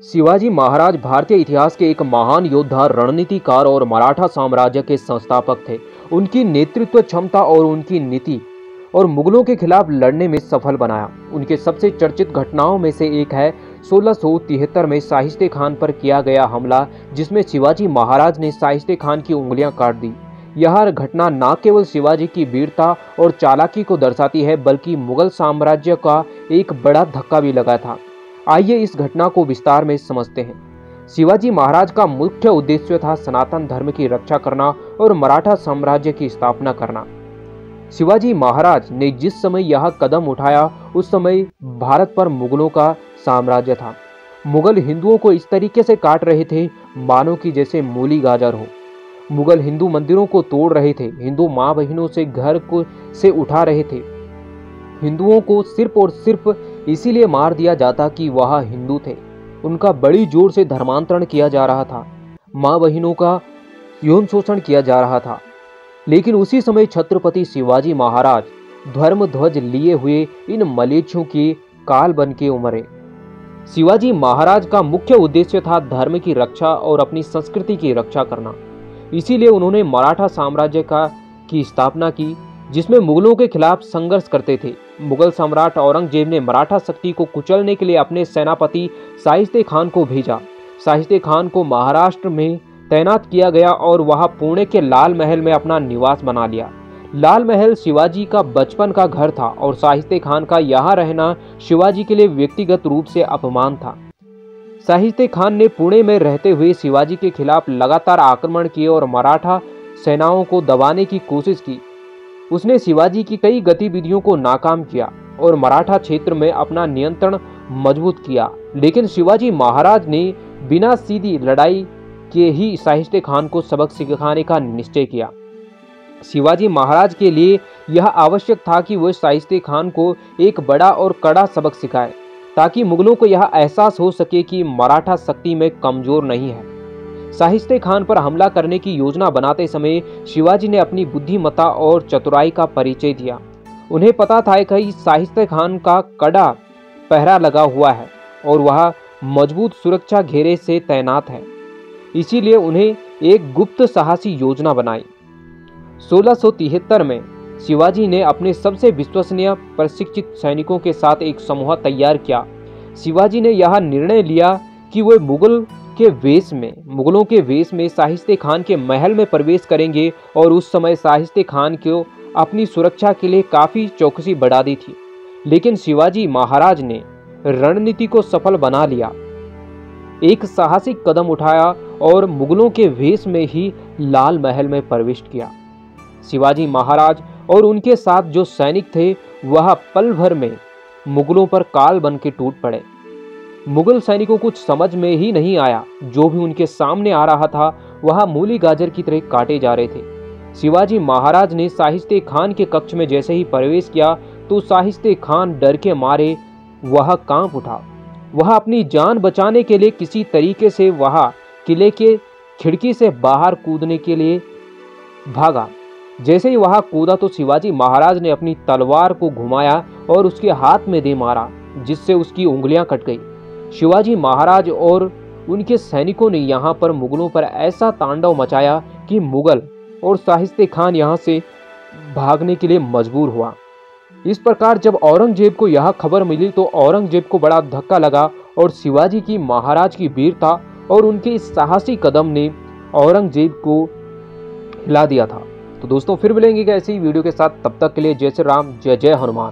शिवाजी महाराज भारतीय इतिहास के एक महान योद्धा, रणनीतिकार और मराठा साम्राज्य के संस्थापक थे। उनकी नेतृत्व क्षमता और उनकी नीति और मुगलों के खिलाफ लड़ने में सफल बनाया। उनके सबसे चर्चित घटनाओं में से एक है 1673 में शाहिस्ते खान पर किया गया हमला, जिसमें शिवाजी महाराज ने शाहिस्ते खान की उंगलियां काट दी। यह घटना न केवल शिवाजी की वीरता और चालाकी को दर्शाती है, बल्कि मुगल साम्राज्य का एक बड़ा धक्का भी लगा था। आइए इस घटना को विस्तार में समझते हैं। शिवाजी महाराज का मुख्य उद्देश्य था सनातन धर्म की रक्षा करना और मराठा साम्राज्य की स्थापना करना। शिवाजी महाराज ने जिस समय यह कदम उठाया, उस समय भारत पर मुगलों का साम्राज्य था। मुगल हिंदुओं को इस तरीके से काट रहे थे मानो कि जैसे मूली गाजर हो। मुगल हिंदू मंदिरों को तोड़ रहे थे, हिंदू माँ बहनों से घर को से उठा रहे थे। हिंदुओं को सिर्फ और सिर्फ इसीलिए मार दिया जाता कि वह हिंदू थे। उनका बड़ी जोर से धर्मांतरण किया जा रहा था, माँ बहनों का यौन शोषण किया जा रहा था। लेकिन उसी समय छत्रपति शिवाजी महाराज धर्म ध्वज लिए हुए इन मलेच्छों के काल बन के उमरे। शिवाजी महाराज का मुख्य उद्देश्य था धर्म की रक्षा और अपनी संस्कृति की रक्षा करना। इसीलिए उन्होंने मराठा साम्राज्य की स्थापना की, जिसमें मुगलों के खिलाफ संघर्ष करते थे। मुगल सम्राट औरंगजेब ने मराठा शक्ति को कुचलने के लिए अपने सेनापति शाहिस्ते खान को भेजा। शाहिस्ते खान को महाराष्ट्र में तैनात किया गया और वह पुणे के लाल महल में अपना निवास बना लिया। लाल महल शिवाजी का बचपन का घर था और शाहिस्ते खान का यहाँ रहना शिवाजी के लिए व्यक्तिगत रूप से अपमान था। शाहिस्ते खान ने पुणे में रहते हुए शिवाजी के खिलाफ लगातार आक्रमण किए और मराठा सेनाओं को दबाने की कोशिश की। उसने शिवाजी की कई गतिविधियों को नाकाम किया और मराठा क्षेत्र में अपना नियंत्रण मजबूत किया। लेकिन शिवाजी महाराज ने बिना सीधी लड़ाई के ही शाहिस्ते खान को सबक सिखाने का निश्चय किया। शिवाजी महाराज के लिए यह आवश्यक था कि वह शाहिस्ते खान को एक बड़ा और कड़ा सबक सिखाए, ताकि मुगलों को यह एहसास हो सके कि मराठा शक्ति में कमजोर नहीं है। शाहिस्ते खान पर हमला करने की योजना बनाते समय शिवाजी ने अपनी बुद्धिमत्ता और चतुराई का परिचय दिया। उन्हें पता था कि शाहिस्ते खान का कड़ा पहरा लगा हुआ है और वह मजबूत सुरक्षा घेरे से तैनात है। इसीलिए उन्हें एक गुप्त साहसी योजना बनाई। 1673 में शिवाजी ने अपने सबसे विश्वसनीय प्रशिक्षित सैनिकों के साथ एक समूह तैयार किया। शिवाजी ने यह निर्णय लिया कि वे मुगलों के वेश में शाहिस्ते खान के महल में प्रवेश करेंगे और उस समय शाहिस्ते खान को अपनी सुरक्षा के लिए काफी चौकसी बढ़ा दी थी। लेकिन शिवाजी महाराज ने रणनीति को सफल बना लिया, एक साहसिक कदम उठाया और मुगलों के वेश में ही लाल महल में प्रवेश किया। शिवाजी महाराज और उनके साथ जो सैनिक थे वह पल भर में मुगलों पर काल बन के टूट पड़े। मुगल सैनिकों को कुछ समझ में ही नहीं आया। जो भी उनके सामने आ रहा था वह मूली गाजर की तरह काटे जा रहे थे। शिवाजी महाराज ने शाहिस्ते खान के कक्ष में जैसे ही प्रवेश किया तो शाहिस्ते खान डर के मारे वह कांप उठा। वह अपनी जान बचाने के लिए किसी तरीके से वह किले के खिड़की से बाहर कूदने के लिए भागा। जैसे ही वह कूदा तो शिवाजी महाराज ने अपनी तलवार को घुमाया और उसके हाथ में दे मारा, जिससे उसकी उंगलियां कट गई। शिवाजी महाराज और उनके सैनिकों ने यहाँ पर मुगलों पर ऐसा तांडव मचाया कि मुगल और शाहिस्ते खान यहाँ से भागने के लिए मजबूर हुआ। इस प्रकार जब औरंगजेब को यह खबर मिली तो औरंगजेब को बड़ा धक्का लगा और शिवाजी की महाराज की वीरता और उनके इस साहसी कदम ने औरंगजेब को हिला दिया था। तो दोस्तों फिर मिलेंगे ऐसी वीडियो के साथ, तब तक के लिए जय श्री राम, जय जय हनुमान।